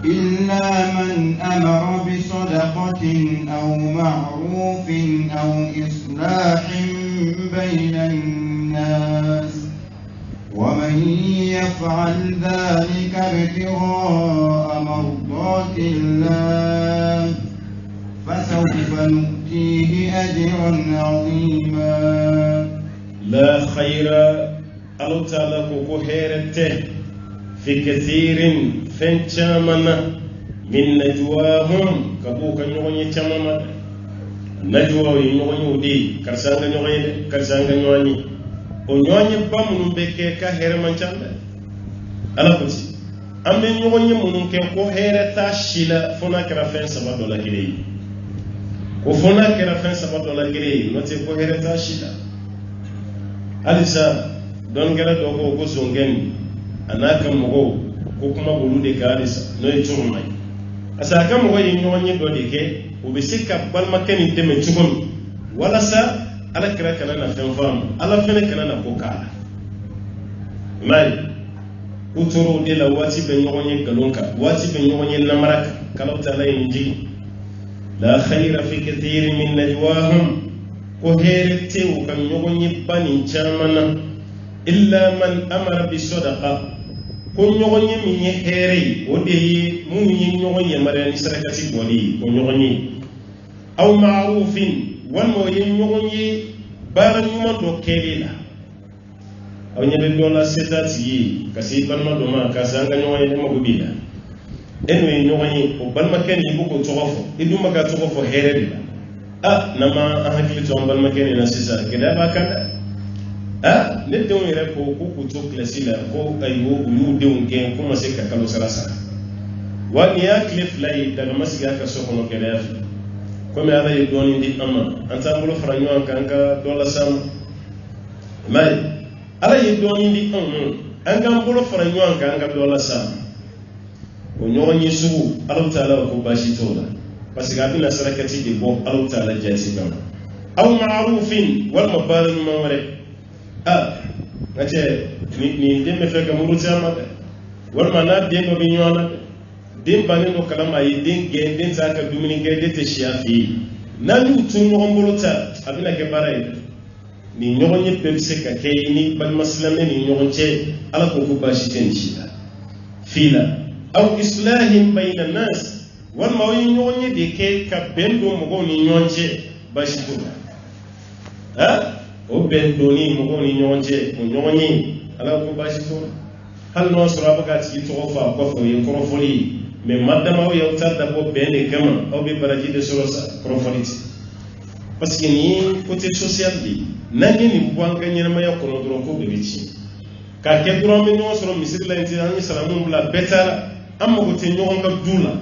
إلا من أمر بصدقة أو معروف أو إصلاح بين الناس ومن يفعل ذلك ابتغاء مرضات الله فسوف نؤتيه أجرا عظيما. لا خير ألو تعالى كوكو هيرته في كثير فنشامنا من نجواهم كبوكا نيوني تشامما نجوا ينيوني ودي كرسانغا نيوني كرسانغا نيوني onyonyi bamun beke ka here manchanda ala kuti ambe nyonyi munun ke ko here ta shila fona kara fen $7 gire ko fona kara fen $7 gire no te ko here ta shila alisa don gara do ko zongeni anaka mugo ko kuma bulude ka alisa no iturmai asa kam wo nyonyi do deke ubisika balmakani teme chugum wala sa ala kira kana na fen fam ala fene kana na kokala mari utoro de la wati ben yonye galonka wati ben yonye namaraka kalauta la inji la khayra fi kathir min najwahum ko herete o kan yonye bani chamana illa man amara bi sadaqa ko yonye min here o de mu yonye mare ni sarakati boli ko yonye aw ma'rufin walmo yonye bara nyuma do kelela aw nyabe dola setati yi kasi balma do ma kasanga nyoye de magubila enwe nyoye o balma ken yibu ko togofo iduma ka togofo herede nama ahakili to balma ken na sisa keda ba kanda ne de on yere ko ku to klasila ko ayo yu de on ken kuma se ka kalo sarasa wani ya cliff lay daga masiga ka sokono keda comme ala yi doni di amma anta mulo faranyo anka dola sam mai ala yi doni di anga mulo faranyo anka dola sam o nyonyi su ala taala ko bashi tola parce que abina sarakati di bo ala taala jasi kam aw ma'rufin wal mabarin mawre ngache ni dembe feka muruti amade wal mana dembe bi nyona din bani no kalama yi din genden saka dumini gede te shiafi nanu tun ngombolota abina ke barai ni nyonye pepse ka kayni bal maslame ni nyonche ala ko ko bashi tenchida fila aw islahin bayna nas wal mawi nyonye de ke ka bendo mo ni nyonche bashi to o bendo ni mo ni nyonche mo nyonye ala ko bashi to hal no suraba ka ti to fa ko fo yi ko foli mais madama o yawta da bo bene kama o be baraji de sorosa profanity parce que ni côté social bi nani ni bwanka nyama ya kono dron ko be bici ka ke dron mi no soro misir la inti ani salamu bla betala amma ko te nyon ka dula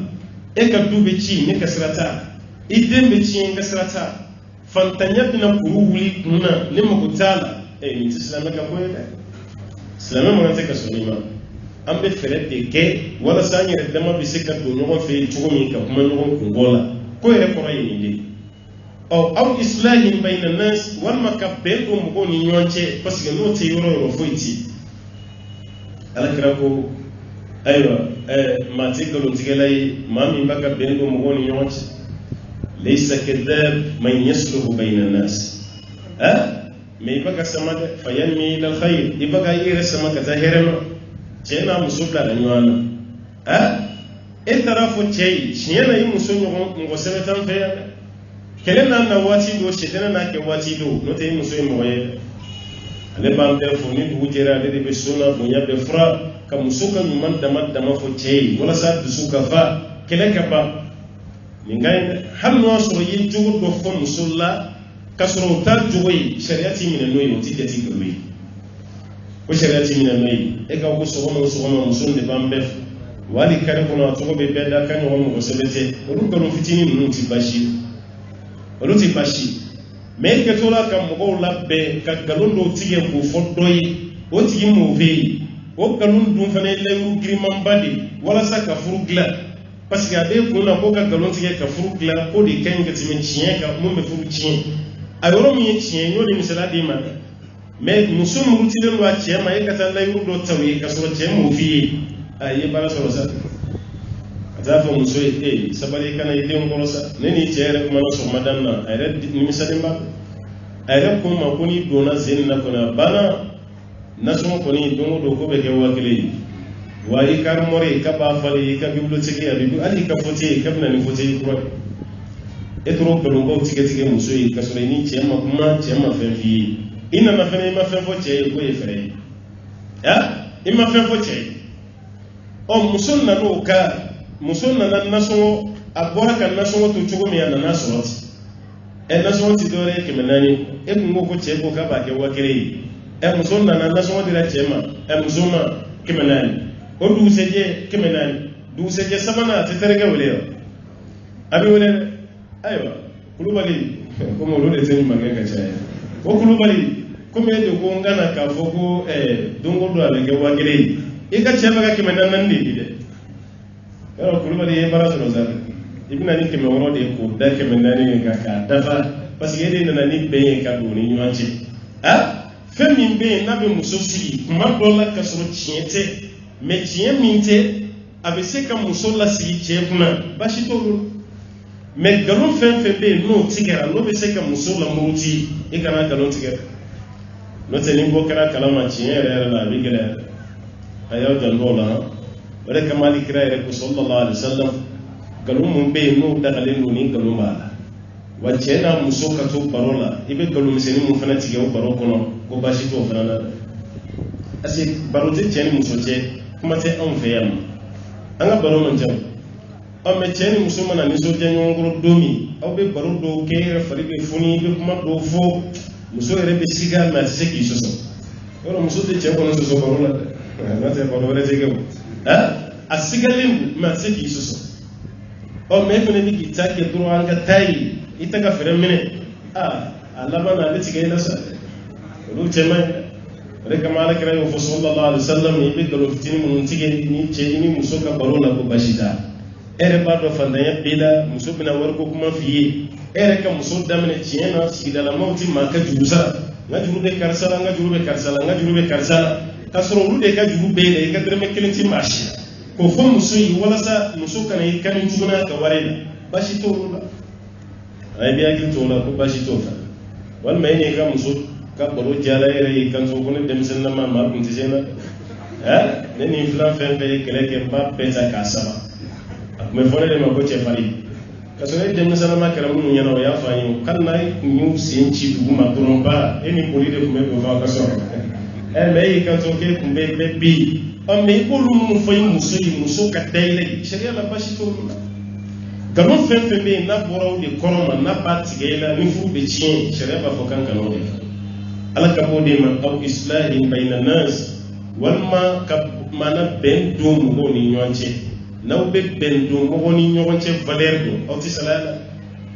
e ka dube ci ne ka srata idem be ci nga srata fantanya bina kuru wuli kuna ne mo ko tala e ni islam ka ko e islam mo ngate ka sunima ambe ferete ke wala sanya dama bisika do no fe chumi ka kuma no kungola ko ere ko rayi ni aw islahin bayna nas wal makabbe ko mo ni nyonche parce que no te yoro foiti ala krako aywa ma tigalo tigalay mami baka bendo mo ni nyonche laysa kadhab man yasluhu bayna nas me baka samade fayanmi ila alkhair ibaka yire samaka tahirama chena musubla da nywana etarafu chei chiena yi musonyo ngo sebetan fe kelena na wati do chetena na ke wati do no te musoy moye ale bam der fo ni bujera de be sunna bunya be fra ka musuka nyuman dama fo chei wala sa dusuka fa keleka ba ningai hamno so yi jugo do fo musulla kasro ta jugo yi shariati min no yi tikati ko yi ko shariati min no yi e ka ko so mo musunde bambe wali kare kono to be beda kan yo mo sebete o du ko fitini no ti bashi mais que tola kam mo labbe ka galondo tige ko foddoyi o tigi mo veyi o galon dum fane lewu grimam badi wala saka furugla parce que ade ko na ko ka galon tige ka furugla ko de kenga timen chien ka mo me furu chien ayoro mi chien yo ni misala di ma mais musum mutile no achema e kata lewu do tawi ka so chien mo fi ayi bala so sa atafa muso sabari kana iden korosa neni chere kuma no so madanna ayre ni misalimba ayre kuma kuni dona zinna kuna bana naso kuni dongo do ko be ke wakili wa ikar more ka ba fali ka bibliothèque ya bibu ali ka foti ka bna ni foti ko etro ko ngo tige muso ka so ni chema kuma chema fefi ina mafene ma fefo che ko efere ya ima fefo che o muso na no ka muso na naso abora kan naso to chugo mi na naso naso ti dore ke menani kungo ko che ko ka ba ke wakili muso na naso dira chema muso ma ke menani o du seje ke menani du seje samana te terege wole abi wole aywa kulubali ko mo do de teni maganga cha o kulubali ko me do ko ngana ka fogo dongo do ale ke wakili ika chema ka ke menani nan di de yaro kulubali e bara so zaka ibina ni ke me woro de ko da ke menani ka dafa parce que yede na ni be ka do ni nyanchi femi be na be muso sigi kuma dola ka so chiete me chie minte abese ka muso la sigi che kuna bashi to me galon fem be no tigera no be se ka muso la muruti e kana galon tigera no te ni bokara kalama chie era la bigela ayo jandola wala kamali kira ere ko sallallahu alaihi wasallam galon mun be no dagalen no ni galon bala wacce na muso ka to barola ibe galon miseni mun fana tigera baro kono ko bashi to fana asi barote cheni muso che kuma te an feyam anga baro man jam o me cheni muso mana ni so janyo ngoro domi aw be baro do ke fari be funi be kuma do fo muso ere be siga ma se ki soso oro muso te che kono soso barola na te baro re jege asigalin ma se ki soso o me fene bi kitake duro anga tai itaka fere mene alaba na be tigela sa ru chema reka mala kira yo sallallahu alaihi wasallam ni be galo fitini mun tige ni che ni muso ka barola ko bashida ere ba do fandanya bila muso bina war ko kuma fiye ere ka muso damene chiena sigida la mauti maka jurusa nga jurube karsala nga jurube karsala nga jurube karsala kasoro rude ka jurube de ka dreme kelinti mashi ko fo muso yi wala sa muso kana yi kan juguna ka warela bashi to ruba ay biya ki to la ko bashi to fa wal may ne ka muso ka baro jala ere kan so ko ne dem sen na ma kun ti sena ne ni flan fen be kele ke ba pesa ka sama me fone de ma ko che fari ka so ne dem sen ma kala mun nyana ya fa yin kan nay ñu sen ci du ma doron ba eni poli de ko me do fa ka so me kan so ke kun be bi o me ko lu mu fa yin muso ka tayle sharia la bashi to galon fen be na boraw de koroma na patigela ni fu be chien sharia ba fo kan kanu de ala ka bode man aw islahin bayna nas walma ka mana ben do mo ni nyonche naw be ben do mo ni nyonche valeur do aw ti salala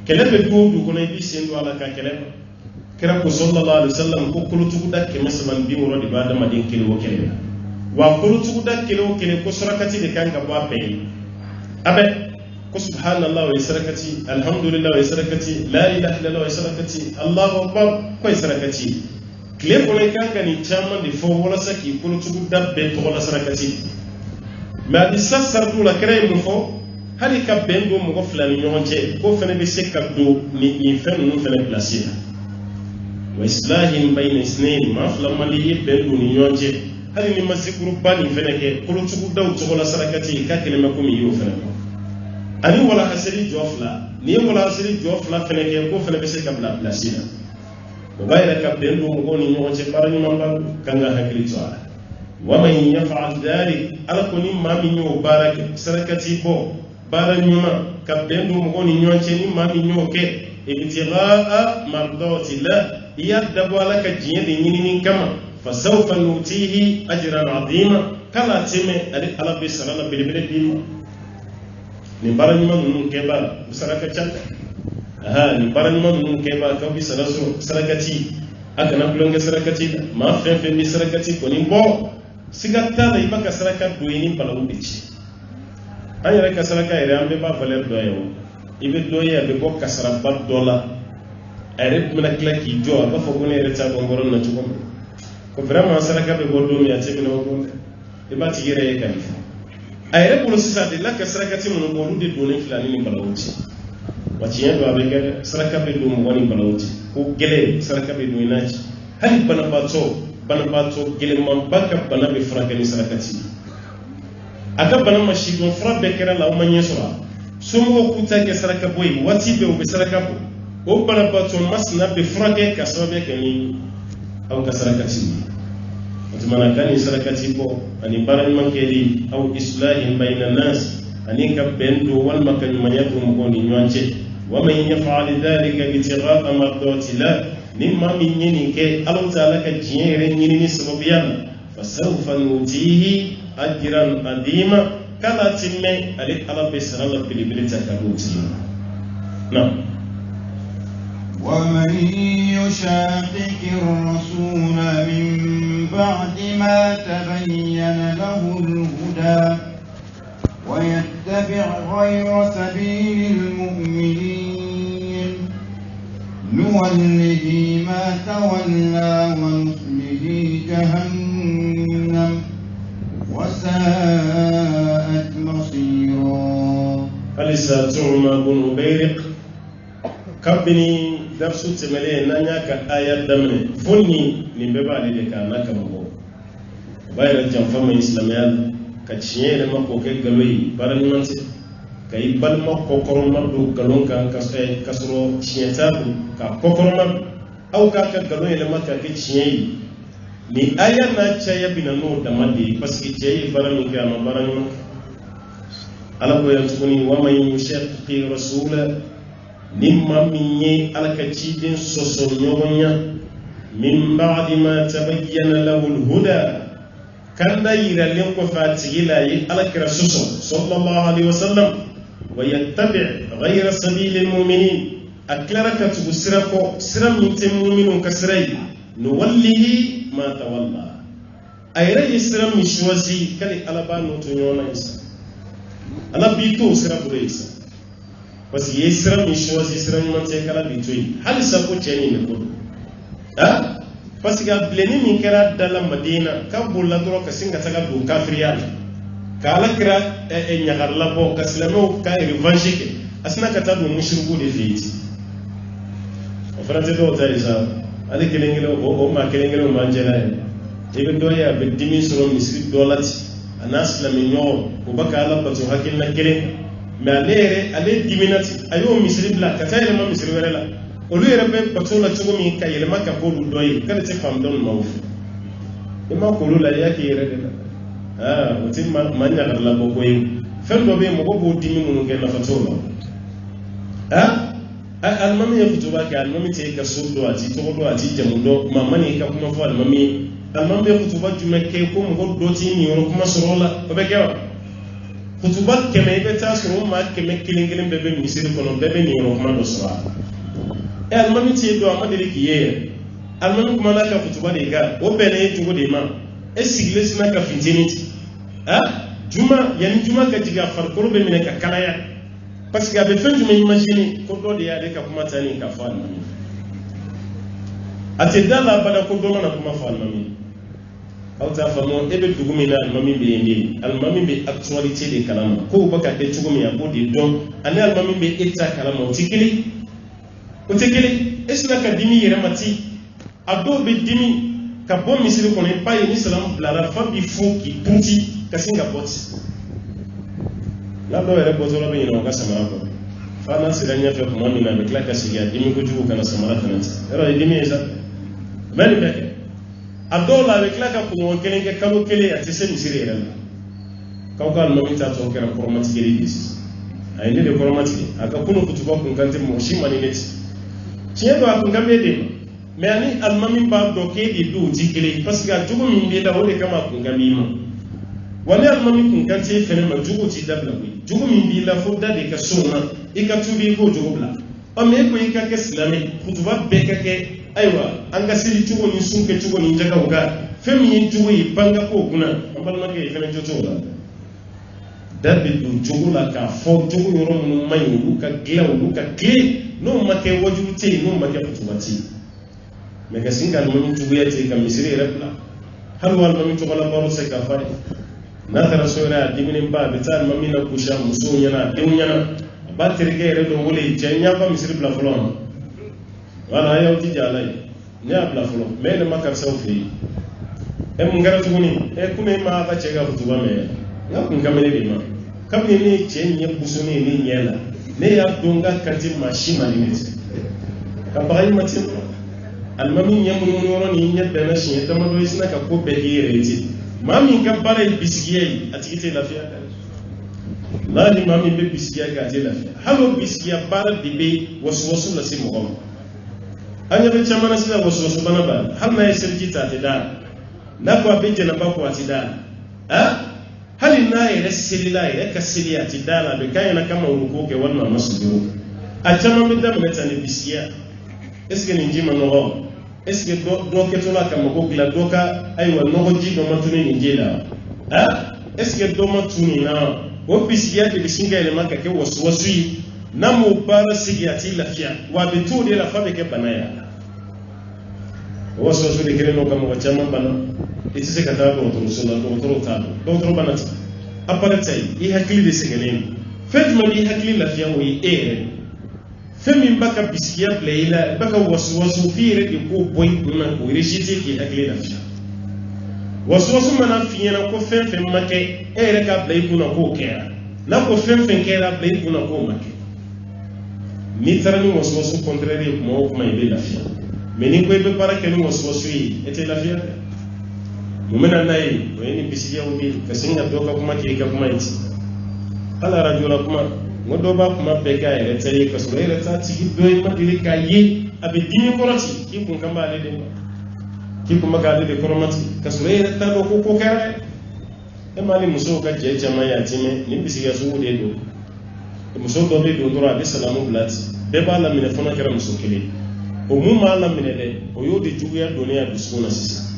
kele be do ko nay bi sendo ala ka kele kira ko sallallahu alaihi wasallam ko kulutu da ke masalan bi woro di bada madin kele wo kele wa kulutu da kele wo kele ko surakati de kan ka ba pe abe ko subhanallah wa sarakati alhamdulillah wa sarakati la ilaha illallah wa sarakati allahu akbar ko sarakati kile ko ne kan gani chaman di fo wala saki ko tugu dabbe to wala sarakati ma di sassardu la kray mu fo hali ka bendo mo ko flani nyonche ko fene be sekabdo ni fen no fene placer wa islahin bayna isnayn ma flama li bendo ni nyonche hali ni masikuru bani fene ke ko tugu daw to wala sarakati ka kele ma ko mi yo fene ani wala hasiri jofla ni wala hasiri jofla fene ke ko fene be sekabla placer وغير كبدن مغوني نوجه برني من كان هكلي تعالى ومن يفعل ذلك على كل ما من يبارك سركتي بو بارني ما كبدن مغوني نوجه ما من يوكي ابتغاء مرضات الله يدب لك جيد نين كما فسوف نؤتيه اجرا عظيما كلا تيمه على بسرنا بالبلدين نبارني من كبا سركتي ni barani man nun ke ba ka bi sarakati aka na bulonge sarakati ma fen bi sarakati ko ni bo sigata da ibaka sarakat do ni pala ubici ayara ka saraka ire ambe ba valer do yo ibe do ya be ko kasara ba dola are mena klaki jo ba fo ko ne reta ko ngoron na chuko ko vraiment saraka be go do mi ate bi no ko e ba tigere e kan ayre bolo sisade la ka sarakati mun ko de donen filani ni balawuti wati yendo abeke saraka be do mo woni balawuti ko gele saraka be do inaji hali bana bato gele man baka bana be farakani sarakati aka bana mashi don fra be kera la o manye sura sumo kuta ke saraka boy wati be o be saraka bo o bana bato masna be frake ka sababe kani au ka sarakati وتمنى كان سركتي بو أني بارن مكيري أو إصلاح بين الناس أني كبندو والمكان من يكون مكوني نوانشي ومن يفعل ذلك ابتغاء مرضات الله مما من ينك الله تعالى كجير ينني سببيا فسوف نؤتيه أجرا عظيما كلا تمي عليك الله بسر الله بلبلتا كروتي نعم ومن يشاقق الرسول من بعد ما تبين له الهدى ويتبع غير سبيل المؤمنين نوله ما تولى ونصله جهنم وساءت مصيرا. فلسا تعمى بن بيرق كبني درسو تملي نانيا كآيات دمني فني نببا لديك أناك مبو بايرا جنفما إسلاميال كتشيني مكو كيغلوي بارني منسي كي بل مكو كورمردو غلون كان كسرو شينتابو كوكورمردو أو كاكا غلوي لما كاكي تشيني ni aya na chaya binano damadi paski chaya barani kama barani ala ko yantukuni wa man yushaqqi rasula nimma minni alakachidin soso nyonya min ba'di ma tabayyana lahu alhuda kanda yira len ko fatigila yi alakira soso sallallahu alaihi wasallam wa yattabi' ghayra sabilil mu'minin aklaraka tubsirako siram mintim mu'minun kasrai nuwallihi ما تولى أيرى يسرم مشوازي كلي ألبا نوتونيونا يسا ألا بيتو سرا بريسا بس يسرم مشوازي سرم منتي كلا بيتوي هل سبو تشيني نقول بس كابلني من كرا دالا مدينة كابولا درو كسينغا تاكا دو كافريال كالا كرا نيغار لابو كسلمو كاي ريفانشيك أسنا كتا دو مشربو دي فيتي وفرانتي دو تايزا ali kelengelo o ma kelengelo manjela e do ya be dimi soro misri dolati anas la minyo o baka ala batu hakil na kelen me alere ale diminati ayo misri bla katayele ma misri werela o lu yere be batu la tugo mi kayele maka ko du doyi kala te fam don mawf e ma ko lu la ya ki yere de o tin manya la bo ko yi fen do be mo bo dimi mun ke na fatola almami ya fito baki almami ta yi ka surdo a ti togo a ti jamudo mamani ka kuma fa almami ya fito ba jume ke ko mo do ti ni yoro kuma sorola ko be kewa fito ba keme be ta soro ma keme kilingilin bebe misiri kono bebe ni yoro kuma do sora almami ti do amadiri ki ye almami kuma na ka fito ba de ga o be ne tugo de ma sigle sina ka fintiniti juma yani juma ka jiga farkoro be mine ka kalaya parce que avec fin du imaginer ko do de ya de ka kuma tani ka fa almami ate dala bada ko do na kuma fa almami auta fa mo ebe dugumi na almami be ndi almami be actualité de kalama ko baka te tugumi ya bodi don ani almami be eta kalama tikili esna ka dimi yere mati ado be dimi ka bo misiri ko ne paye ni salam blara fa bi fo ki puti ka singa boti la do yere bozoro be yino ga samara ko fana siranya fe ko mami na be klaka sigia dimi ko jugo kana samara tanata ero dimi esa mani be adola be klaka ko won kelenge kalo kele ya tese misiri yere ka ko no mita to kera formati geri disi ay ne de formati aka kuno kutuba kun kante mo shimani neti tiendo akun gambe de me ani almami ba do ke di du tikele parce que jugo min be da wole kama kun gambe mo wani almami kun kante fene ma jugo ti dabla ko jugo min bi la fodda de ka sona e ka tubi ko jugo bla o me ko ika ke islami kutuba be ka ke aywa anga sili jugo ni sunke jugo ni jaga uga femi jugo yi banga ko kuna ambal ma ke fene jojo la dabbi du jugo la ka fo jugo yoro mun may wu ka glew lu ka kle no ma ke waju te no ma ke kutuba ti me ka singa almami jugo ya te ka misiri repla hal wal mami jugo la baro se ka fari natara sora diminin ba bitan mamina kusha muso nyana dewnyana ba terke re do wole jenya ba misri bla fulon wala yaw ti jalay ne bla fulon me ne makar sawfi e mun gara tuguni e kuma ma ba chega futuba me na kun kamene bi ma kamne ni jenya busuni ni nyela ne ya donga kati mashima limite ka bayi matin almami nyamunu noro ni nyedda na shi ta mado isna ka ko be yireti mami ka bare biskiye atikite lafiya la ni mami be biskiya ga te lafiya halo biskiya bara dibe wasu la si mo anya be chamana sila wasu bana ba hal na yasirki ta da na ko be jana ba ko atida hali na ire silila ire kasiliya tidala be kayana kama uruko ke wannan masuduru a chama be da meta ne biskiya eske ni njima no eske do ketola kama ko gila doka aywa no ji do matuni ni jela eske do matuni na o biskiya de bisinga ile maka ke wasu yi na mu bara sigiyati lafiya wa bitu de la fabe ke banaya wasu de kire no kama wachama bana itise kata do to sala do to banati aparatai i hakili de segenen fedma ni hakili lafiya wo yi femi baka biskiya playla baka wasu fire de ko boy na ko reshite ki hakili lafiya wasu mana fiyana ko fen make ka play kuna ko kera na ko fen kera play kuna ko make ni tarani wasu contraire mo ko mai be lafiya meni ko be para ke ni wasu yi ete lafiya mumena nayi wani biskiya ubi kasinga doka kuma ke ka kuma iti ala rajula kuma ngodo ba kuma beka ere tayi kaso ere ta tigi doy madiri kayi abe dini koroti ki kun kamba ale de ki kuma ga de koromati kaso ere ta do ko kare e mali muso ka je jama ya time ni biskiya su de do muso do be do dora be salamu blati be ba la mine fona kera muso kele o mu ma la mine de o yo de juya doniya bisuna sisa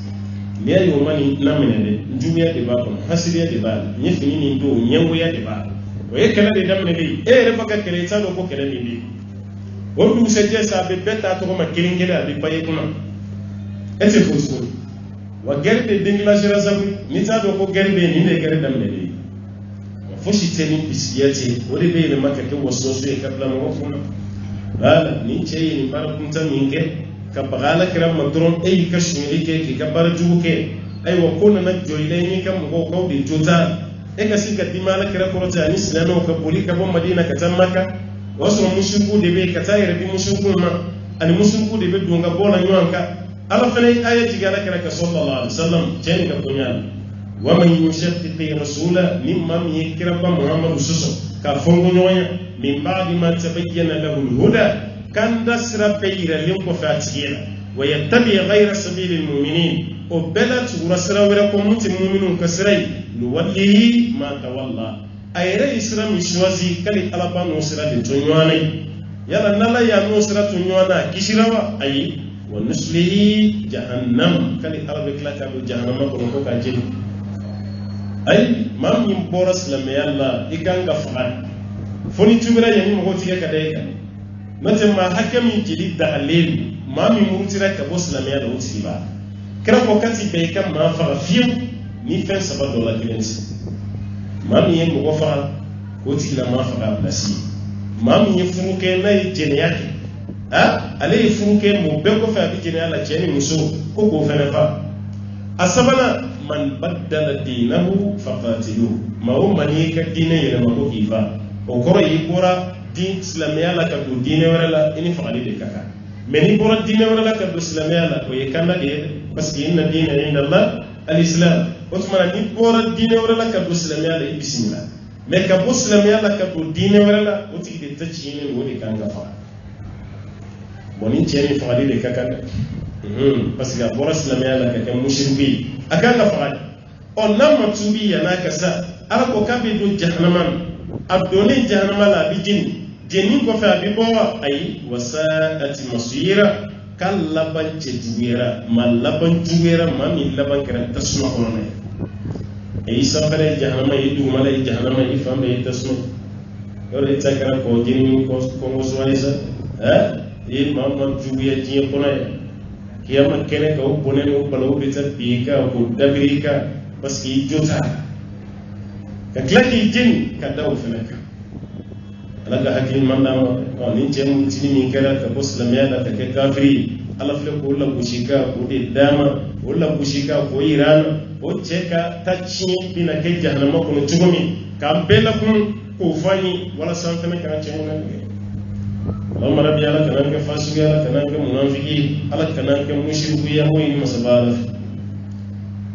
liya yo mani na mine de juya de ba ko hasiriya de ba ni fini ni do nyengo ya de ba o ye kala de damne bi e re faka kele ta do ko kele ni bi o du se je sa be beta to ma kilingele abi paye kuma ete fusu wa gerbe dingla jira sabu ni ta do ko gerbe ni ne gerbe damne bi foshi teni bisiyati o de be ne maka ke waso so e kabla mo funa bala ni che ni bar kunta minke ka bagala kiram madron e ka shmili ke ki ka bar juke ay wa kona na joyle ni kam ko di jota e ka sika dimala kira ko ta ni islamo ka boli ka bo madina ka tamaka wasu mushriku de be ka tayre bi mushriku ma al mushriku de be donga bola nyanka ala fane ayati gala kira ka sallallahu alaihi wasallam jen ka kunya wa man yushaqiqi rasula mimma yakra ba muhammadu susu ka fongo nyonya min ba'di ma tabayyana lahu al-huda kan dasra bayra lim ko fatiyana wa yattabi ghayra sabilil mu'minin o belat urasra wera ko muti mu'minun kasrai nuwallihi ma tawalla ayra islam ishwazi kali alaba no sira de tonyanai yala nala ya no sira tonyana kishirawa ayi wa nuslihi jahannam kali arabe klaka do jahannam ko ka jeni ay mam yim boras la me yalla iganga fa'al foni tumira yani mo hotiga kadayka mate ma hakami jili dalil mami murtira ka boslamia da utiba kira ko kati be kam ma fa fiu ni fen saba dola kilens mami yem ko fa ko tila ma fa plasi mami ye furuke na jene yake ale furuke mo be ko fa bi jene ala jene muso ko ko fa fa asabana man baddala dinahu faqatilu ma umani ka dine yana ko kifa o koro yi kora din islamiyya la ka do dine wala la ini faali de kaka mais ni kora dine wala la ka do islamiyya la ko ye kanda de parce que inna dina inda Allah al-islam o tuma ni kora dine wala la ka do islamiyya la bismillah mais ka bo islamiyya la ka do dine wala la o ti de tachi ne woni kanga fa boni tieni faali de kaka parce que bo islamiyya la ka mushriki akanga faali on namma tubi yana kasa ala ko kabe do jahannaman abdoni jahannama la bi jeni ko fa bi bowa ay wasaati masira kal laban ce juwera mal laban juwera mami laban kira tasma onne ay sabare jahannama yi du mala jahannama yi fambe tasma yore takara ko jeni ko ngoswaisa e mamma juwiya ji ko na kiyama kene ko bonen o balo be ta bi ka ko dabirika parce que jota ka klaki jin ka daw fenaka alaga hakil mandama ni cem tini min kala ka muslimya da ta ke kafiri ala fle ko la bushika ko de dama wala bushika ko iran o cheka tachi bina ke jahannama ko tugumi ka bela kun ko fani wala santana kana cem na اللهم ربي على كلامك فاسق على كلامك منافقين على كلامك مشرك يا وين مسبالة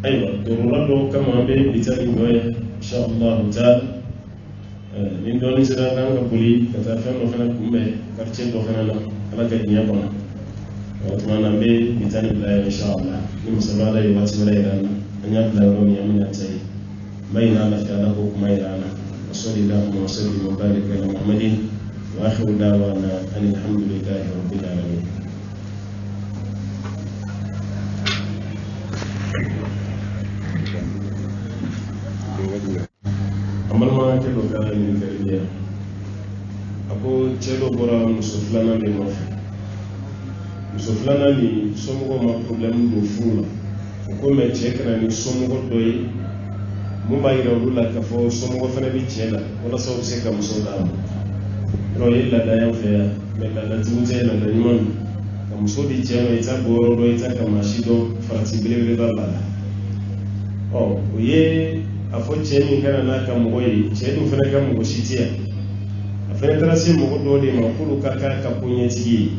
أيوة ضرورة كما بين بيتاني ان شاء الله تعالى من دون سيرة كلامك بولي كتافهم وفنا كمبة كرتين وفنا على كدنيا بنا واتمنى بين بيتاني بلا ان شاء الله من مسبالة يواتي ولا يرانا أن يبدأ لهم يمين أتاي ما ينال في علاقه ما يرانا وصلي الله وسلم وبارك على محمد وآخر دعوانا أن الحمد لله رب العالمين. amal ma kelo kala ni kariya ako chelo bora musoflana le mofe musoflana ni somo ma problem do fula ko me chekra ni somo doy mu bayira lula ka fo somo fana bi chela wala so se ka musoda roye la da yan fe me la tunje la da nyon ka musodi chelo ita boro do ita ka mashido fratibile da la oh oye afo cheni kana na ka moyi chedu fana ka mo shitia afena trasi mo do de ma kulu ka kunye tigi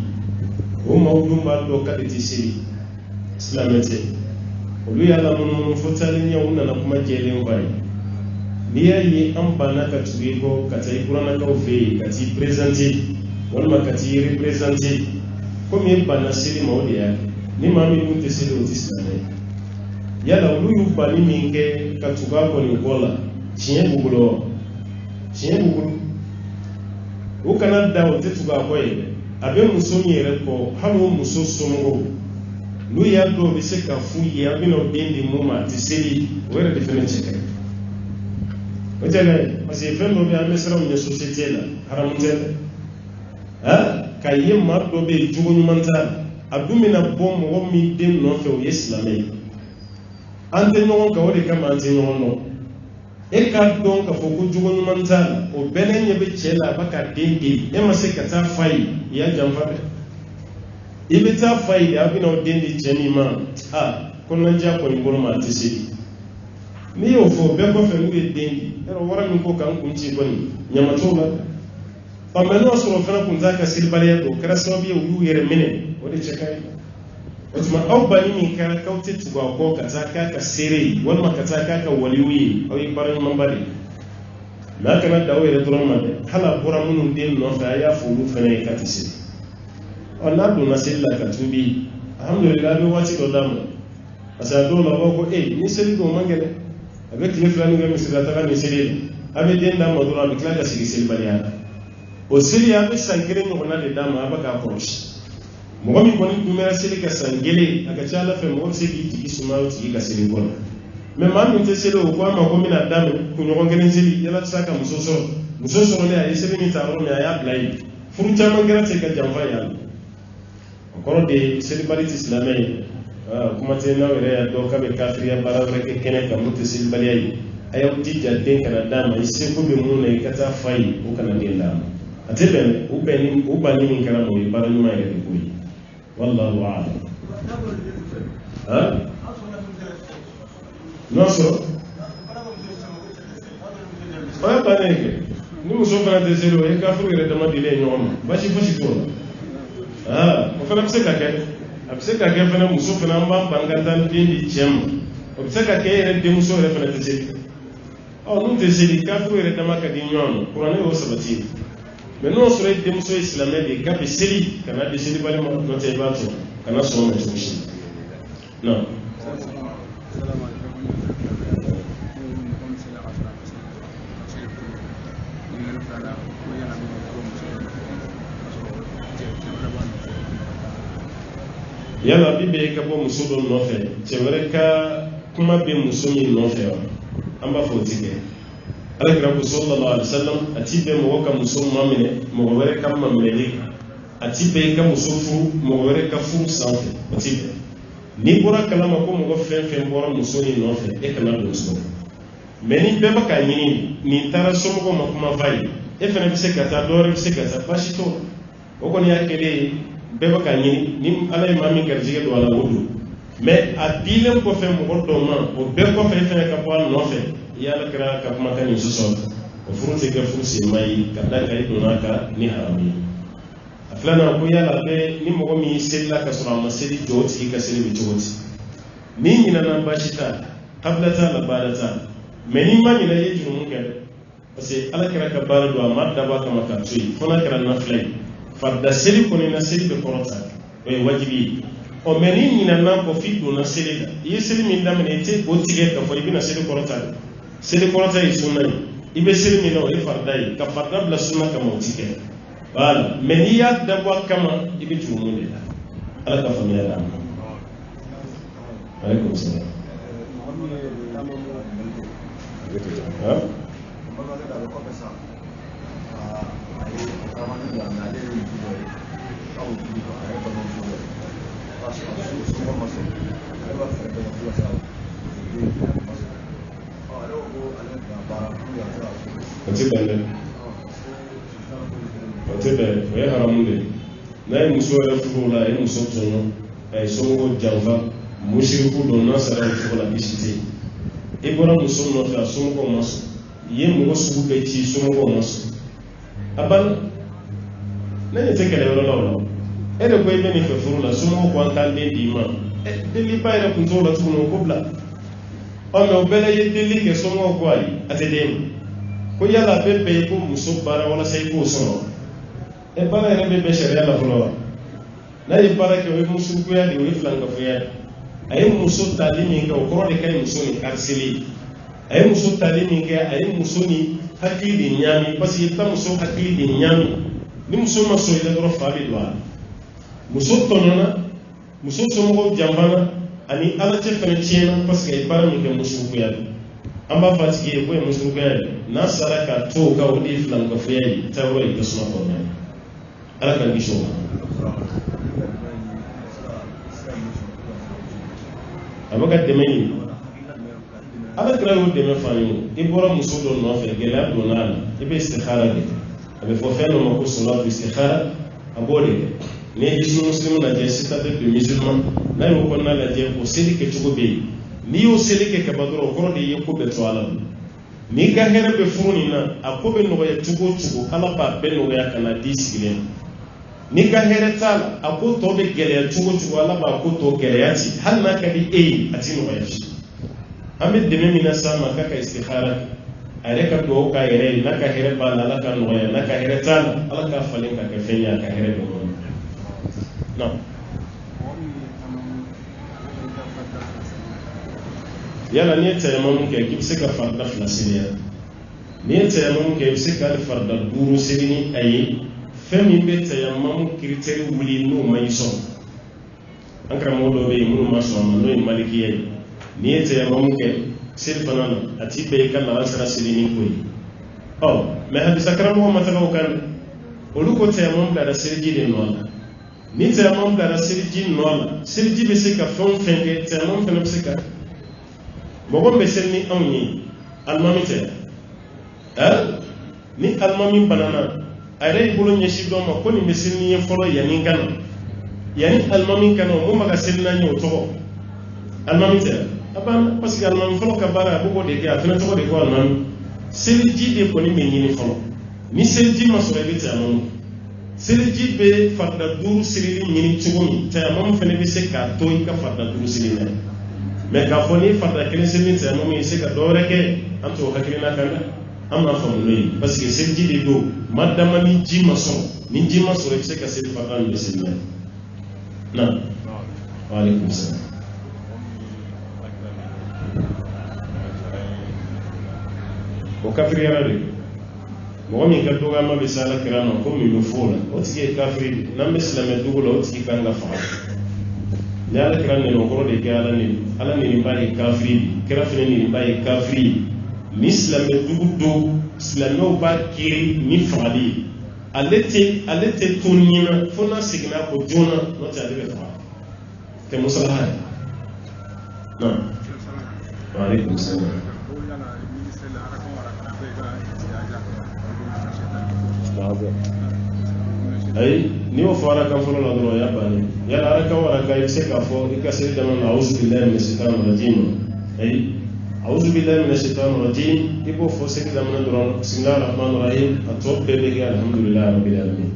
o mawdum ba do ka ti siri islamete olu ya la mun fotali nya unna na kuma jelen bai ni yayi an bana ka tuwe ko ka tai kurana ka ofe ka ti presente wal ma ka ti represente ko mi bana siri mawdi ya ni ma mi mun te siri o islamete yala olu yu bani minge ka tuga ko ni gola tiye bugulo o kana da o te tuga ko ye abe muso nyere ko halo muso somo lu ya do bi se ka fu ya bi no dendi muma ti seli wera difference ka o jale parce que fendo bi amesra mu société la haram tele ha kayye mar do be jugo nyumanta abumina bom wo mi dem no fe o islamé ante ñogon ka wodi kama ante ñogon no e ka don ka foko jugo nyumanta o benen yebe chela baka dendi e ma se ka ta fai ya jamfa ibe ta fai ya bi no dendi cheni ma kon na ja ko ni bolo ma tisi ni o fo be ko fe ngi dendi ero wara mi ko kan kunci ko ni nyama to ba pa meno so fana kun zaka silbale do kara so bi yu yere mine wodi chekai Otuma au bani min ka kauti tuwa ko kataka ka sere wal ma kataka ka waliwi au ibaran mambari la kana dawo ere dron ma hala bora munun den no fa ya fulu fene ka tisi Allah do na sella ka tubi alhamdulillah be wati do damu asa do la ko ni seri do mangele avec les flani ga misira ta ni seri abe den da madura bi kla ka sigi seri bariya o seri abe sankere no na de dama abaka approche mo mi koni dumera seli ka sangele aka chala fe mo seli ti isuma ti ka seli kola me ma mi te seli o ko ma ko mi na dame ku nyogo ngene seli yala saka musoso le ay seli mi taro me aya blai furu chama ngara te ka jamfa ya ko de seli baliti islamai kuma te na were ya do ka be kafiriya baraza ke kene ka mutu seli balai ayo ti jadden kana dama ise ko be mun ne kata fai o kana de dama atebe u bani min kana mo barani ma ire ko والله أعلم. ها؟ نصر؟ ما بانيك. نمشي فنا تسيرو هيك كافر يرد ما دليل يوم. باشي فشكون. وفنا بسكة كه. بسكة كه فنا مسوف فنا ما بانكتان دين ديجم. وبسكة كه يرد مسوف فنا تسير. نو تسير كافر يرد ما كدين يوم. قرآن هو سبتين. Maintenant, sur les démonstrations islamiques, les cas de série, qu'on a décidé de parler de notre évasion, qu'on a sur notre machine. Non. Yala bibe ka bo muso do nofe chewere ka kuma be muso mi nofe amba fotike ala kira sallallahu alaihi wasallam atibe mo ka muso mamine mo were ka mamele atibe ka muso fu mo were ka fu sanfe atibe ni bora kala ma ko mo fe fe bora muso ni nofe e kana do muso mais ni bɛɛ bɛ ka ɲini nin taara somɔgɔw ma kuma fa ye e fana bɛ se ka taa dɔwɛrɛ bɛ se ka taa baasi t'o la o kɔni y'a kɛlen ye bɛɛ bɛ ka ɲini ni ala ye maa min garijɛgɛ don a la o don mais a dilen kɔfɛ mɔgɔ dɔw ma o bɛɛ kɔfɛ e fana ka bɔ a nɔfɛ i y'ala kɛra ka kumakan nin sɔsɔ o furu tɛ kɛ furu senma ye ka da ka i donna ka ni haramu ye a filanan ko yala bɛ ni mɔgɔ min selila ka sɔrɔ a ma seli jɔ o tigi ka seli bɛ cogo di ni ɲinana baasi t'a la kabila t'a la baara t'a la mais ni ma ɲinɛ i ye jurumu kɛ dɛ parce que ala kɛra ka baara don a ma dabɔ kama ka to yen fo n'a kɛra nafila ye farida seli kɔni na seli bɛ kɔrɔta o ye wajibi ye ɔ mais ni ɲinana kɔ f'i donna seli la i ye seli min daminɛ i tɛ o tigɛ k'a fɔ i bɛna seli kɔrɔta dɛ seli kɔrɔta ye sunna ye i bɛ seli min na o ye farida ye ka farida bila sunna kama o ti kɛ voilà mais n'i y'a dabɔ kama i bɛ jurumu de la ala ka faamuya d'an ma. Aleykum salaam. O ye haramu de ye n'a ye muso yɛrɛ furu la a ye muso tɔɲɔ a ye somɔgɔw janfa musiriku don n'a sara o cogo la bisi tɛ yen i bɔra muso nɔfɛ a somɔgɔw ma sɔn i ye mɔgɔ sugu bɛɛ ci somɔgɔw ma sɔn a banna ne ɲɛ tɛ kɛlɛyɔrɔ la o la e de ko i bɛ nin fɛ furu la somɔgɔw ko an t'an den d'i ma deliba yɛrɛ kun t'o la tuguni o ko bila ɔ mɛ o bɛɛ la i ye deli kɛ somɔgɔw ko ayi a tɛ den ma ko yala a bɛ bɛn i ko muso baara walasa i k'o sɔrɔ baara yɛrɛ bɛ bɛn sariya la fɔlɔ wa n'a ye baara kɛ o ye musukuya de o ye filankafoya de a ye muso tali min kɛ o kɔrɔ de ka ɲi muso ni kariseli a ye muso tali min kɛ a ye muso ni hakili de ɲaami parce que i bɛ muso hakili de ɲaami ni muso ma sɔn i la dɔrɔn fa bɛ don a la muso tɔɲɔna muso somɔgɔw janfana ani ala cɛ fana tiɲɛna parce que a ye baara min kɛ musukuya de an b'a fɔ a tigi ye k'o ye musukuya de n'a sara ka to o kan o de ye filankafoya ye taa yɔrɔ ye tasuma kɔnɔna ye ala k'an kisi o ma. a bɛ ka dɛmɛ ɲini ala kɛra y'o dɛmɛ fa ye i bɔra muso dɔ nɔfɛ gɛlɛya donna a la i bɛ istikhara de a bɛ fɔ fɛn dɔ ma ko salatu istikhara a b'o de kɛ n'i ye hisnu muslim lajɛ citadelle de musulman n'a y'o kɔnɔna lajɛ o seli kɛcogo bɛ yen n'i y'o seli kɛ kaba dɔrɔn o kɔrɔ de ye ko bɛɛ to ala n'i ka hɛrɛ bɛ furu nin na a ko bɛ nɔgɔya cogo o cogo ala b'a bɛɛ nɔgɔya ka na di sigilen n'i ka hɛrɛ t'a la a ko tɔ bɛ gɛlɛya cogo o cogo ala b'a ko tɔ gɛlɛya ci hali n'a ka di e ye a ti nɔgɔya si an bɛ dɛmɛ min na s'a ma k'a ka istikhara a yɛrɛ ka dugawu k'a yɛrɛ ye n'a ka hɛrɛ b'a la ala ka nɔgɔya n'a ka hɛrɛ t'a la ala k'a falen ka kɛ fɛn ye a ka hɛrɛ bɛ nɔgɔya non yala n'i ye tayamamu kɛ k'i bɛ se ka farida fila seli ya n'i ye tayamamu kɛ i bɛ se ka farida duuru seli ni a ye fɛn min bɛ tayamamu kiritɛri wuli n'o ma i sɔrɔ an karamɔgɔ dɔw bɛ yen minnu ma sɔn a ma n'o ye malikiya ye n'i ye tayamamu kɛ seli fana na a ti bɛn i ka lansara seli ni ko ye ɔ mɛ hadisa karamɔgɔ ma taga o kan dɛ olu ko tayamamu bilara seliji de nɔ la ni tayamamu bilara seliji nɔ la seliji bɛ se ka fɛn o fɛn kɛ tayamamu fana bɛ se ka mɔgɔ bɛ seli ni anw ye alimami tɛ ni alimami banana a yɛrɛ y'i bolo ɲɛsin dɔ ma ko nin bɛ seli ni ye fɔlɔ yanni ka na yanni alimami ka na o mun bɛ ka seli n'a ye o tɔgɔ alimami tɛ a banna parce que alimami fɔlɔ ka baara a b'o de kɛ a fana tɔgɔ de ko alimami seliji de kɔni bɛ ɲini fɔlɔ ni seliji ma sɔrɔ i bɛ tayamamu seliji bɛ farida duuru selili ɲini cogo min tayamamu fana bɛ se k'a to i ka farida duuru seli n'a ye mɛ k'a fɔ ni farida kelen seli tayamamu ye se ka dɔ wɛrɛ kɛ an t'o hakilina kan dɛ an b'a faamu n'o ye parce que seliji de don ma dama ni ji ma sɔrɔ ni ji ma sɔrɔ i bɛ se ka seli farida min bɛ seli n'a ye na waaleykum salaam. o kafiriyara de mɔgɔ min ka dɔgɔyama bɛ se ala kira ma ko min bɛ fɔ o la o tigi ye kafiri de n'an bɛ silamɛ dugu la o tigi kan ka faga ni ala kira nɛnɛkɔrɔ de kɛ ala nɛnɛba ye kafiri de kira fana nɛnɛba ye kafiri ye ni silamɛ dugu don silamɛw b'a kiri ni fagali ye ale tɛ to nin na fo n'a seginna ko joona n'o tɛ ale bɛ faga tɛ musalaha ye non waaleykum salaam. ay ni o fara kan folo la doro ya bani ya la ka wara ka ise ka fo ikase da man a'udhu billahi minash shaitanir rajim ay a'udhu billahi minash shaitanir rajim ibo fo se da man doro bismillahir rahmanir rahim atobe be alhamdulillahi rabbil alamin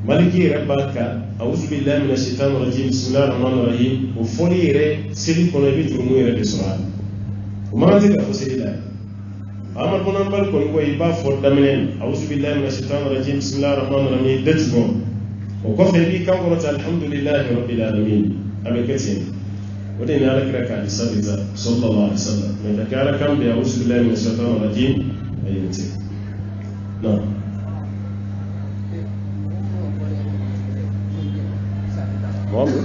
maliki rabbaka a'udhu billahi minash shaitanir rajim bismillahir rahmanir rahim o foli re seli kono bi tumu re de sura o manati ka fo se da amar kono bal kon ko iba fo damenen a'udhu billahi minash shaitanir rajim bismillahir rahmanir rahim dajmo o ko fe bi kan ko ta alhamdulillahi rabbil alamin abe kete wode ni ala kira ka sabita sallallahu alaihi wasallam me da kara kam bi a'udhu billahi minash shaitanir rajim ayati no Mohamed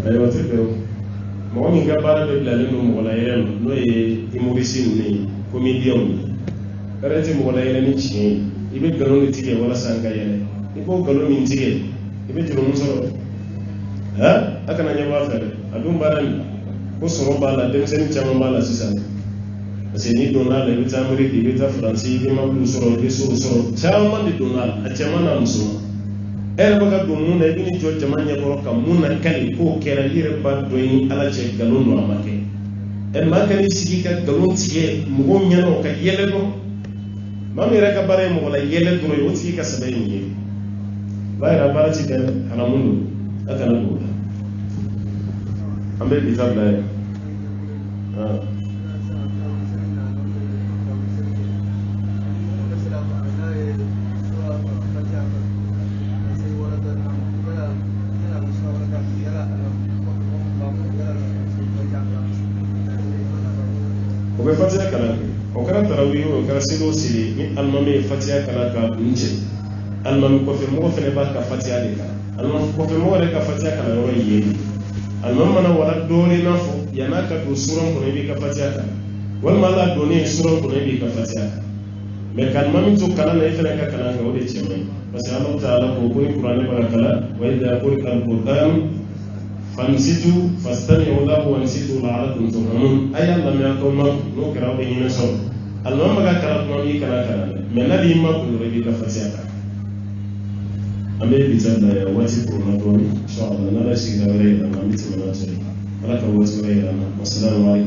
ayo tebe mo mi ga bara be la lenu mo la yere no e imorisi ni comedian karate mo la yere ni chi ibe galo ni tige wala sanga yere ibo galo ni tige ibe jiro mo soro ha aka na nyaba fere adum baran ko soro bala dem sen chama bala sisa parce ni donal ibe tamri ibe ta franci ibe ma bu soro ibe soro chama di donal a chama na muso baka do mun na ibini jo jamanya ko kam mun na kali ko kera lire ba do yin ala che galon do amake ma kali sigi ka galon sige mo nyano ka yele do mami raka bare mo wala yele do yo sigi ka sabai ni bayra bara ci den haramun aka na do ambe bi tabla o fatiha kana o kara tarawih o kara selo sili ni almami fatiha kana ka bunje almami ko fe mo fene ba ka fatiha de ka almami ko fe mo re ka fatiha kana ro yeli almami mana wala dori na fo yana ka do suran ko ne bi ka fatiha ka wal mala do ne suran ko ne bi ka fatiha me kan mami to kala na ifene ka kana ka o de cheme parce que Allah taala ko ko ni qur'ani ba kala wa idha quri'a al-qur'an fansitu fastami'u lahu wansitu la'allakum turhamun aya lam yakun ma no kara be ni so alma maga kara ko mi kana kara me na di ma ko rebi ka fasiaka ambe bi tan da wati ko na do insha Allah na da shi da wale da ma mi tsama na tsari baraka wa tsare da assalamu alaikum